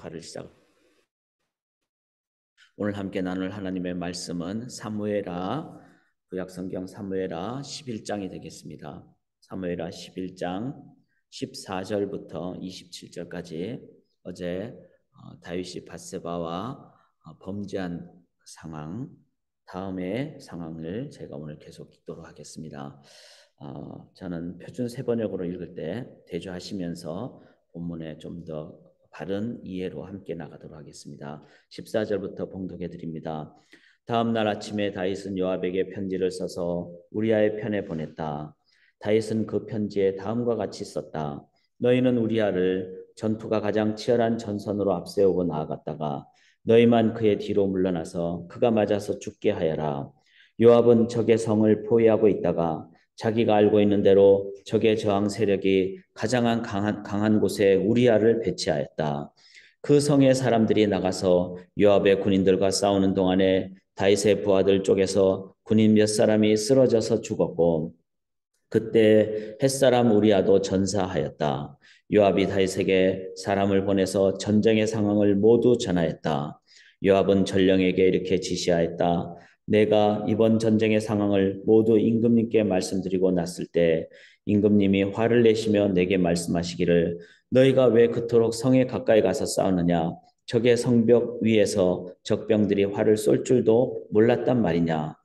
기도하를 오늘 함께 나눌 하나님의 말씀은 사무엘하 구약성경 사무엘하 11장이 되겠습니다. 사무엘하 11장 14절부터 27절까지 어제 다윗이 밧세바와 범죄한 상황, 다음의 상황을 제가 오늘 계속 읽도록 하겠습니다. 저는 표준 세번역으로 읽을 때 대조하시면서 본문에 좀 더 바른 이해로 함께 나가도록 하겠습니다. 14절부터 봉독해 드립니다. 다음 날 아침에 다윗은 요압에게 편지를 써서 우리아의 편에 보냈다. 다윗은 그 편지에 다음과 같이 썼다. 너희는 우리아를 전투가 가장 치열한 전선으로 앞세우고 나아갔다가 너희만 그의 뒤로 물러나서 그가 맞아서 죽게 하여라. 요압은 적의 성을 포위하고 있다가 자기가 알고 있는 대로 적의 저항 세력이 가장 강한 곳에 우리아를 배치하였다. 그 성의 사람들이 나가서 요압의 군인들과 싸우는 동안에 다윗의 부하들 쪽에서 군인 몇 사람이 쓰러져서 죽었고 그때 햇사람 우리아도 전사하였다. 요압이 다윗에게 사람을 보내서 전쟁의 상황을 모두 전하였다. 요압은 전령에게 이렇게 지시하였다. 내가 이번 전쟁의 상황을 모두 임금님께 말씀드리고 났을 때 임금님이 화를 내시며 내게 말씀하시기를 너희가 왜 그토록 성에 가까이 가서 싸우느냐 적의 성벽 위에서 적병들이 활을 쏠 줄도 몰랐단 말이냐.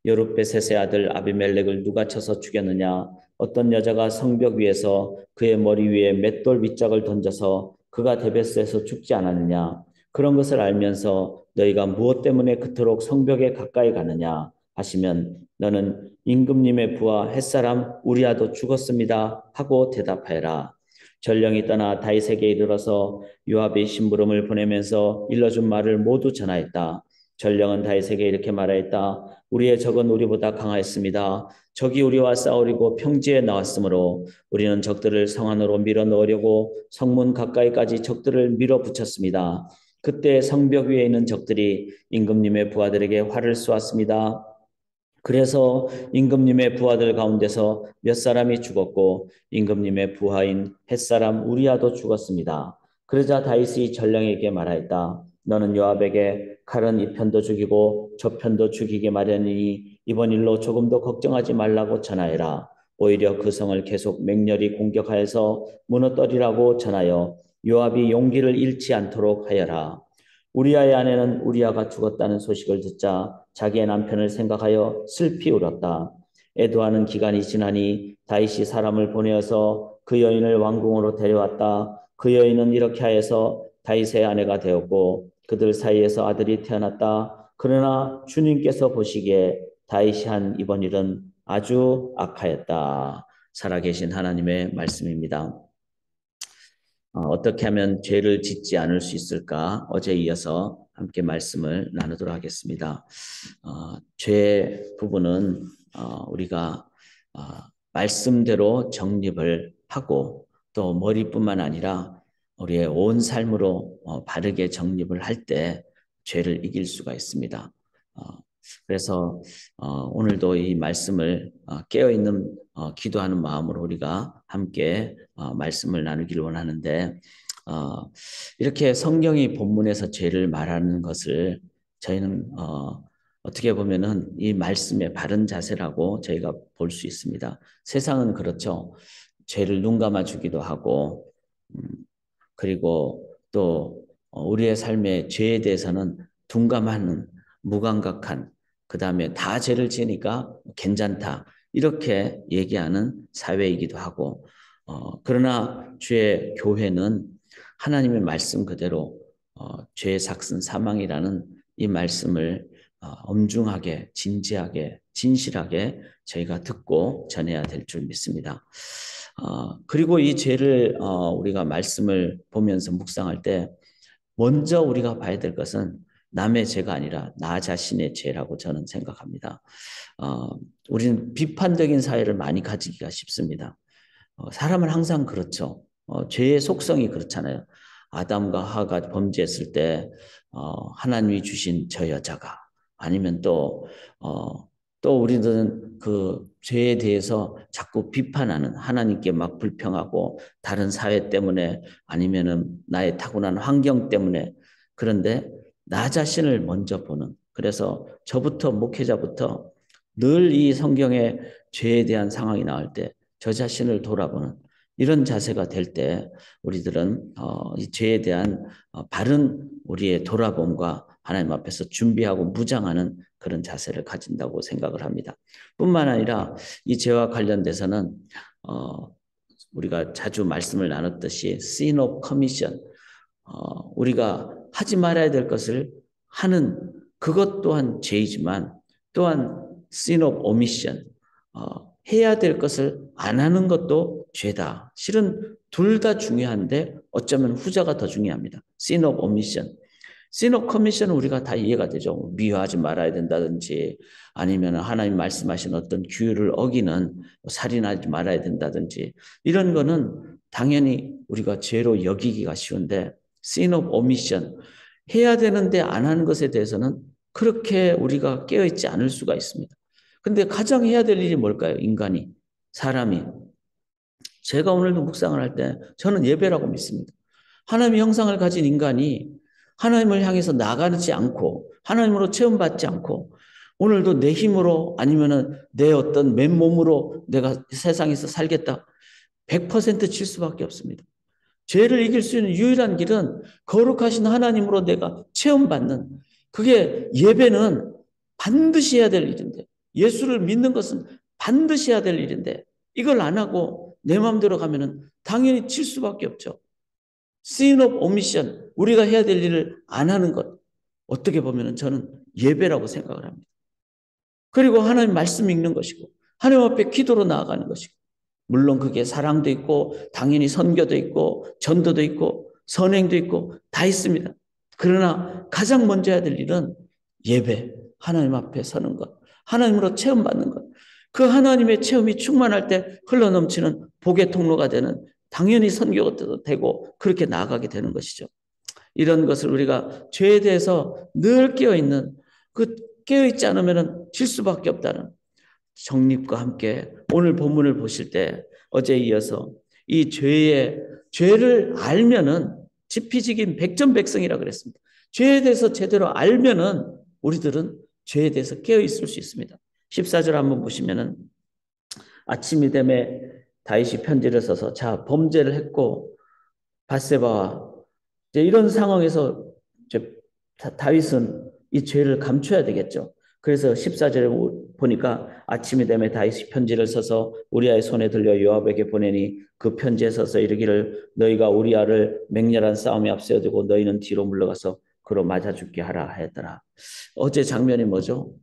여룻베셋의 아들 아비멜렉을 누가 쳐서 죽였느냐. 어떤 여자가 성벽 위에서 그의 머리 위에 맷돌 밑짝을 던져서 그가 데베스에서 죽지 않았느냐. 그런 것을 알면서 너희가 무엇 때문에 그토록 성벽에 가까이 가느냐 하시면 너는 임금님의 부하 햇사람 우리아도 죽었습니다 하고 대답하여라. 전령이 떠나 다윗에게 이르러서 요압의 심부름을 보내면서 일러준 말을 모두 전하였다. 전령은 다윗에게 이렇게 말하였다. 우리의 적은 우리보다 강하였습니다. 적이 우리와 싸우려고 평지에 나왔으므로 우리는 적들을 성 안으로 밀어 넣으려고 성문 가까이까지 적들을 밀어붙였습니다. 그때 성벽 위에 있는 적들이 임금님의 부하들에게 활을 쏘았습니다. 그래서 임금님의 부하들 가운데서 몇 사람이 죽었고 임금님의 부하인 햇사람 우리아도 죽었습니다. 그러자 다윗이 전령에게 말하였다. 너는 요압에게 칼은 이 편도 죽이고 저 편도 죽이게 마련이니 이번 일로 조금도 걱정하지 말라고 전하여라. 오히려 그 성을 계속 맹렬히 공격하여서 무너뜨리라고 전하여 요압이 용기를 잃지 않도록 하여라. 우리아의 아내는 우리아가 죽었다는 소식을 듣자 자기의 남편을 생각하여 슬피 울었다. 애도하는 기간이 지나니 다윗이 사람을 보내어서 그 여인을 왕궁으로 데려왔다. 그 여인은 이렇게 하여서 다윗의 아내가 되었고 그들 사이에서 아들이 태어났다. 그러나 주님께서 보시기에 다윗이 한 이번 일은 아주 악하였다. 살아계신 하나님의 말씀입니다. 어떻게 하면 죄를 짓지 않을 수 있을까? 어제 이어서 함께 말씀을 나누도록 하겠습니다. 죄 부분은 우리가 말씀대로 정립을 하고 또 머리뿐만 아니라 우리의 온 삶으로 바르게 정립을 할 때 죄를 이길 수가 있습니다. 그래서 오늘도 이 말씀을 깨어있는 기도하는 마음으로 우리가 함께 말씀을 나누기를 원하는데 이렇게 성경이 본문에서 죄를 말하는 것을 저희는 어떻게 보면은 이 말씀의 바른 자세라고 저희가 볼 수 있습니다. 세상은 그렇죠. 죄를 눈 감아주기도 하고 그리고 또 우리의 삶의 죄에 대해서는 둔감하는 무감각한 그 다음에 다 죄를 지으니까 괜찮다 이렇게 얘기하는 사회이기도 하고 그러나 주의 교회는 하나님의 말씀 그대로 죄의 삭슨 사망이라는 이 말씀을 엄중하게 진지하게 진실하게 저희가 듣고 전해야 될 줄 믿습니다. 그리고 이 죄를 우리가 말씀을 보면서 묵상할 때 먼저 우리가 봐야 될 것은 남의 죄가 아니라 나 자신의 죄라고 저는 생각합니다. 우리는 비판적인 사회를 많이 가지기가 쉽습니다. 사람은 항상 그렇죠. 죄의 속성이 그렇잖아요. 아담과 하와가 범죄했을 때 하나님이 주신 저 여자가 아니면 또 또 우리들은 그 죄에 대해서 자꾸 비판하는, 하나님께 막 불평하고 다른 사회 때문에 아니면은 나의 타고난 환경 때문에. 그런데 나 자신을 먼저 보는, 그래서 저부터, 목회자부터 늘 이 성경의 죄에 대한 상황이 나올 때 저 자신을 돌아보는 이런 자세가 될 때 우리들은 이 죄에 대한 바른 우리의 돌아봄과 하나님 앞에서 준비하고 무장하는 그런 자세를 가진다고 생각을 합니다. 뿐만 아니라 이 죄와 관련돼서는 우리가 자주 말씀을 나눴듯이 sin of commission, 우리가 하지 말아야 될 것을 하는 그것 또한 죄이지만 또한 sin of omission, 해야 될 것을 안 하는 것도 죄다. 실은 둘 다 중요한데 어쩌면 후자가 더 중요합니다. sin of omission. sin of commission은 우리가 다 이해가 되죠. 미워하지 말아야 된다든지 아니면 하나님 말씀하신 어떤 규율을 어기는 살인하지 말아야 된다든지 이런 거는 당연히 우리가 죄로 여기기가 쉬운데 sin of omission, 해야 되는데 안 하는 것에 대해서는 그렇게 우리가 깨어있지 않을 수가 있습니다. 근데 가장 해야 될 일이 뭘까요? 인간이, 사람이. 제가 오늘도 묵상을 할 때 저는 예배라고 믿습니다. 하나님의 형상을 가진 인간이 하나님을 향해서 나가지 않고 하나님으로 체험받지 않고 오늘도 내 힘으로 아니면은 내 어떤 맨몸으로 내가 세상에서 살겠다 100%칠 수밖에 없습니다. 죄를 이길 수 있는 유일한 길은 거룩하신 하나님으로 내가 체험받는, 그게 예배는 반드시 해야 될 일인데, 예수를 믿는 것은 반드시 해야 될 일인데 이걸 안 하고 내 마음대로 가면은 당연히 칠 수밖에 없죠. sin of omission, 우리가 해야 될 일을 안 하는 것, 어떻게 보면은 저는 예배라고 생각을 합니다. 그리고 하나님 말씀 읽는 것이고 하나님 앞에 기도로 나아가는 것이고, 물론 그게 사랑도 있고 당연히 선교도 있고 전도도 있고 선행도 있고 다 있습니다. 그러나 가장 먼저 해야 될 일은 예배, 하나님 앞에 서는 것, 하나님으로 체험받는 것. 그 하나님의 체험이 충만할 때 흘러넘치는 복의 통로가 되는, 당연히 선교도 되고 그렇게 나아가게 되는 것이죠. 이런 것을 우리가 죄에 대해서 늘 깨어있는, 그 깨어있지 않으면 질 수밖에 없다는 정립과 함께 오늘 본문을 보실 때 어제 이어서 이 죄를 알면은 지피지긴 백전백승이라 그랬습니다. 죄에 대해서 제대로 알면은 우리들은 죄에 대해서 깨어 있을 수 있습니다. 14절 한번 보시면은 아침이 되매 다윗이 편지를 써서 자 범죄를 했고 밧세바와 이제 이런 상황에서 이제 다윗은 이 죄를 감춰야 되겠죠. 그래서 14절에 보니까 아침이 되매 다윗이 편지를 써서 우리아의 손에 들려 요압에게 보내니 그 편지에 써서 이르기를 너희가 우리아를 맹렬한 싸움에 앞세워 두고 너희는 뒤로 물러가서 그로 맞아 죽게 하라 하였더라. 어제 장면이 뭐죠?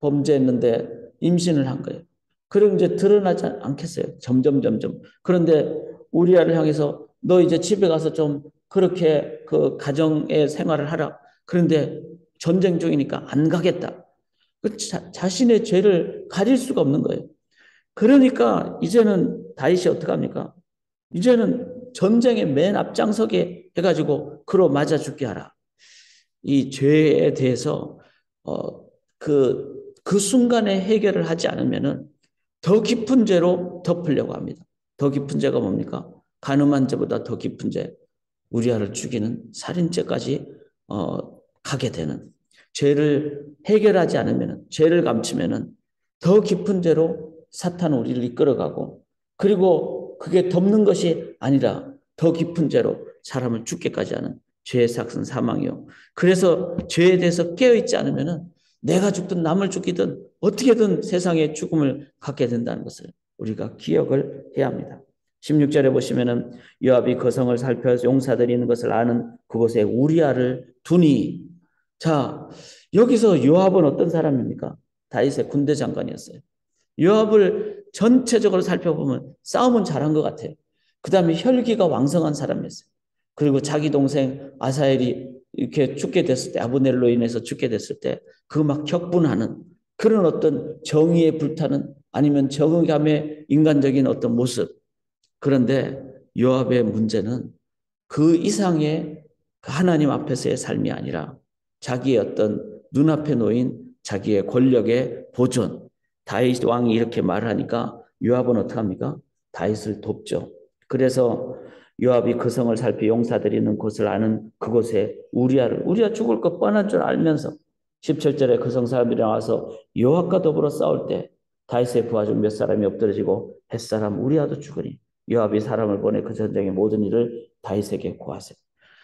범죄했는데 임신을 한 거예요. 그럼 이제 드러나지 않겠어요. 점점. 그런데 우리아를 향해서 너 이제 집에 가서 좀 그렇게 그 가정의 생활을 하라. 그런데 전쟁 중이니까 안 가겠다. 그 자신의 죄를 가릴 수가 없는 거예요. 그러니까 이제는 다윗이 어떻게 합니까? 이제는 전쟁의 맨 앞장서게 해가지고 그로 맞아 죽게 하라. 이 죄에 대해서 그 순간에 해결을 하지 않으면은 더 깊은 죄로 덮으려고 합니다. 더 깊은 죄가 뭡니까? 간음한 죄보다 더 깊은 죄, 우리아를 죽이는 살인죄까지 가게 되는, 죄를 해결하지 않으면, 죄를 감추면 더 깊은 죄로 사탄은 우리를 이끌어가고, 그리고 그게 덮는 것이 아니라 더 깊은 죄로 사람을 죽게까지 하는 죄의 삭은 사망이요. 그래서 죄에 대해서 깨어있지 않으면 내가 죽든 남을 죽이든 어떻게든 세상에 죽음을 갖게 된다는 것을 우리가 기억을 해야 합니다. 16절에 보시면은 요압이 그 성을 살펴 용사들이 있는 것을 아는 그곳에 우리아를 두니. 자, 여기서 요압은 어떤 사람입니까? 다윗의 군대 장관이었어요. 요압을 전체적으로 살펴보면 싸움은 잘한 것 같아요. 그 다음에 혈기가 왕성한 사람이었어요. 그리고 자기 동생 아사엘이 이렇게 죽게 됐을 때, 아브넬로 인해서 죽게 됐을 때 그 막 격분하는 그런 어떤 정의에 불타는, 아니면 정의감의 인간적인 어떤 모습. 그런데 요압의 문제는 그 이상의 하나님 앞에서의 삶이 아니라 자기의 어떤 눈앞에 놓인 자기의 권력의 보존, 다윗 왕이 이렇게 말하니까 요압은 어떡합니까? 다윗을 돕죠. 그래서 요압이 그 성을 살피 용사들이 있는 곳을 아는 그곳에 우리야 죽을 것 뻔한 줄 알면서 17절에 그 성 사람들이 나와서 요압과 더불어 싸울 때 다윗의 부하 중 몇 사람이 엎드러지고 햇사람 우리야도 죽으니 요압이 사람을 보내 그 전쟁의 모든 일을 다윗에게 고하세요.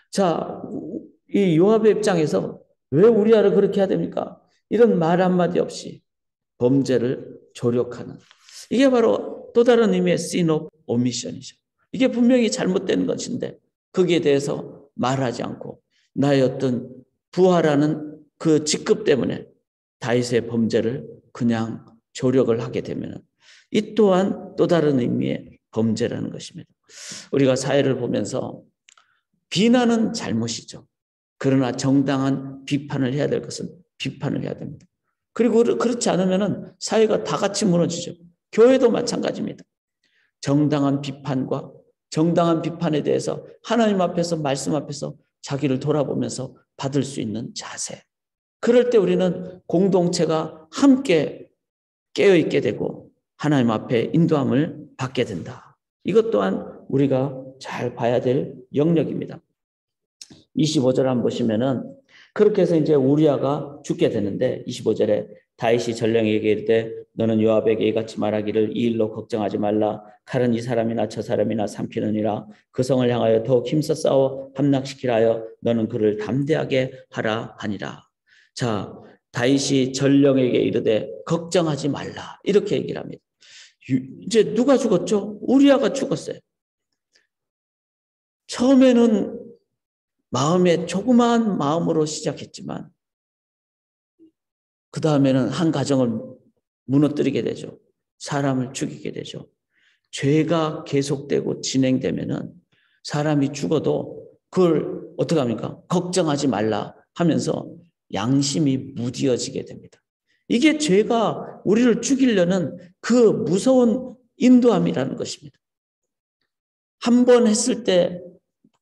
자, 이 요압의 입장에서 왜 우리야를 그렇게 해야 됩니까? 이런 말 한마디 없이 범죄를 조력하는, 이게 바로 또 다른 의미의 sin of omission이죠. 이게 분명히 잘못된 것인데 거기에 대해서 말하지 않고 나의 어떤 부하라는 그 직급 때문에 다윗의 범죄를 그냥 조력을 하게 되면 이 또한 또 다른 의미의 범죄라는 것입니다. 우리가 사회를 보면서 비난은 잘못이죠. 그러나 정당한 비판을 해야 될 것은 비판을 해야 됩니다. 그리고 그렇지 않으면 사회가 다 같이 무너지죠. 교회도 마찬가지입니다. 정당한 비판과 정당한 비판에 대해서 하나님 앞에서 말씀 앞에서 자기를 돌아보면서 받을 수 있는 자세. 그럴 때 우리는 공동체가 함께 깨어있게 되고 하나님 앞에 인도함을 받게 된다. 이것 또한 우리가 잘 봐야 될 영역입니다. 25절 한번 보시면은 그렇게 해서 이제 우리아가 죽게 되는데 25절에 다윗이 전령에게 이르되 너는 요압에게 이같이 말하기를 이 일로 걱정하지 말라. 칼은 이 사람이나 저 사람이나 삼키느니라. 그 성을 향하여 더욱 힘써 싸워 함락시키라 하여 너는 그를 담대하게 하라 하니라. 자, 다윗이 전령에게 이르되 걱정하지 말라. 이렇게 얘기를 합니다. 이제 누가 죽었죠? 우리아가 죽었어요. 처음에는 마음에 조그마한 마음으로 시작했지만 그 다음에는 한 가정을 무너뜨리게 되죠. 사람을 죽이게 되죠. 죄가 계속되고 진행되면은 사람이 죽어도 그걸 어떻게 합니까? 걱정하지 말라 하면서 양심이 무디어지게 됩니다. 이게 죄가 우리를 죽이려는 그 무서운 인도함이라는 것입니다. 한 번 했을 때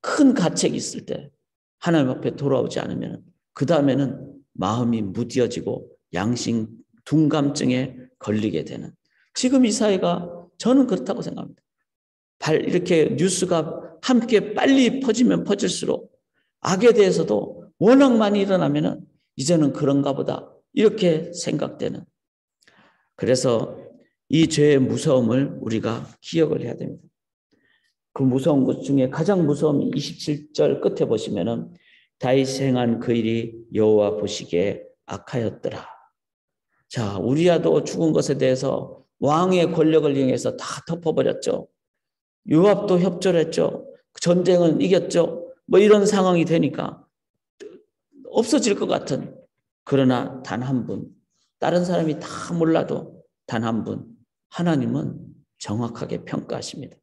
큰 가책이 있을 때 하나님 앞에 돌아오지 않으면 그 다음에는 마음이 무디어지고 양심 둔감증에 걸리게 되는, 지금 이 사회가 저는 그렇다고 생각합니다. 이렇게 뉴스가 함께 빨리 퍼지면 퍼질수록 악에 대해서도 워낙 많이 일어나면 이제는 그런가 보다 이렇게 생각되는, 그래서 이 죄의 무서움을 우리가 기억을 해야 됩니다. 그 무서운 것 중에 가장 무서운 27절 끝에 보시면은 다윗이 행한 그 일이 여호와 보시기에 악하였더라. 자, 우리야도 죽은 것에 대해서 왕의 권력을 이용해서 다 덮어버렸죠. 요압도 협조를 했죠. 전쟁은 이겼죠. 뭐 이런 상황이 되니까 없어질 것 같은, 그러나 단 한 분, 다른 사람이 다 몰라도 단 한 분, 하나님은 정확하게 평가하십니다.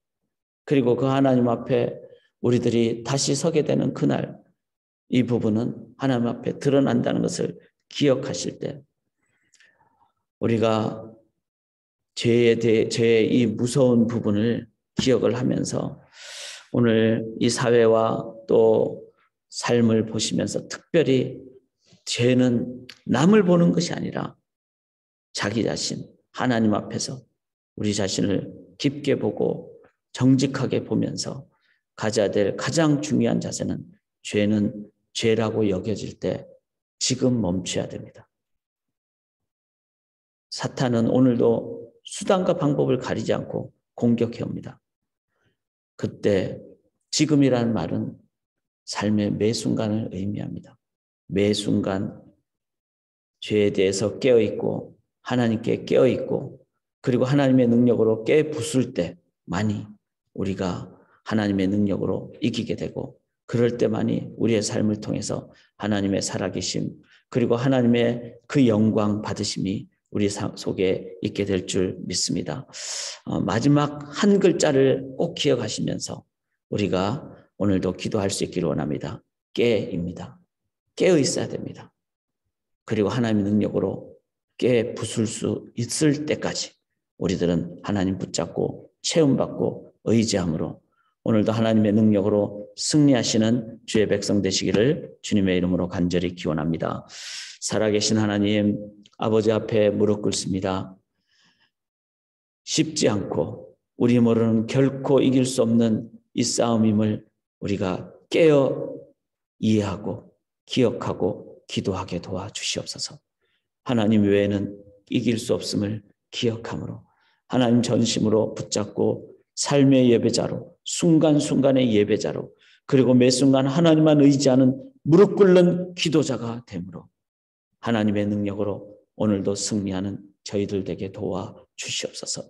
그리고 그 하나님 앞에 우리들이 다시 서게 되는 그날, 이 부분은 하나님 앞에 드러난다는 것을 기억하실 때 우리가 죄의 이 무서운 부분을 기억을 하면서 오늘 이 사회와 또 삶을 보시면서 특별히 죄는 남을 보는 것이 아니라 자기 자신, 하나님 앞에서 우리 자신을 깊게 보고 정직하게 보면서 가져야 될 가장 중요한 자세는 죄는 죄라고 여겨질 때 지금 멈춰야 됩니다. 사탄은 오늘도 수단과 방법을 가리지 않고 공격해 옵니다. 그때 지금이라는 말은 삶의 매 순간을 의미합니다. 매 순간 죄에 대해서 깨어있고 하나님께 깨어있고 그리고 하나님의 능력으로 깨부술 때만이 우리가 하나님의 능력으로 이기게 되고, 그럴 때만이 우리의 삶을 통해서 하나님의 살아계심 그리고 하나님의 그 영광 받으심이 우리 속에 있게 될 줄 믿습니다. 마지막 한 글자를 꼭 기억하시면서 우리가 오늘도 기도할 수 있기를 원합니다. 깨입니다. 깨어 있어야 됩니다. 그리고 하나님의 능력으로 깨 부술 수 있을 때까지 우리들은 하나님 붙잡고 체험받고 의지함으로 오늘도 하나님의 능력으로 승리하시는 주의 백성 되시기를 주님의 이름으로 간절히 기원합니다. 살아계신 하나님, 아버지 앞에 무릎 꿇습니다. 쉽지 않고 우리 모르는 결코 이길 수 없는 이 싸움임을 우리가 깨어 이해하고 기억하고 기도하게 도와주시옵소서. 하나님 외에는 이길 수 없음을 기억함으로 하나님 전심으로 붙잡고 삶의 예배자로 순간순간의 예배자로 그리고 매 순간 하나님만 의지하는 무릎 꿇는 기도자가 되므로 하나님의 능력으로 오늘도 승리하는 저희들 되게 도와주시옵소서.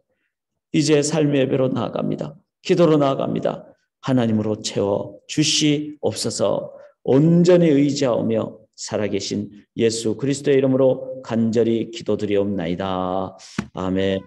이제 삶의 예배로 나아갑니다. 기도로 나아갑니다. 하나님으로 채워주시옵소서. 온전히 의지하며 살아계신 예수 그리스도의 이름으로 간절히 기도드리옵나이다. 아멘.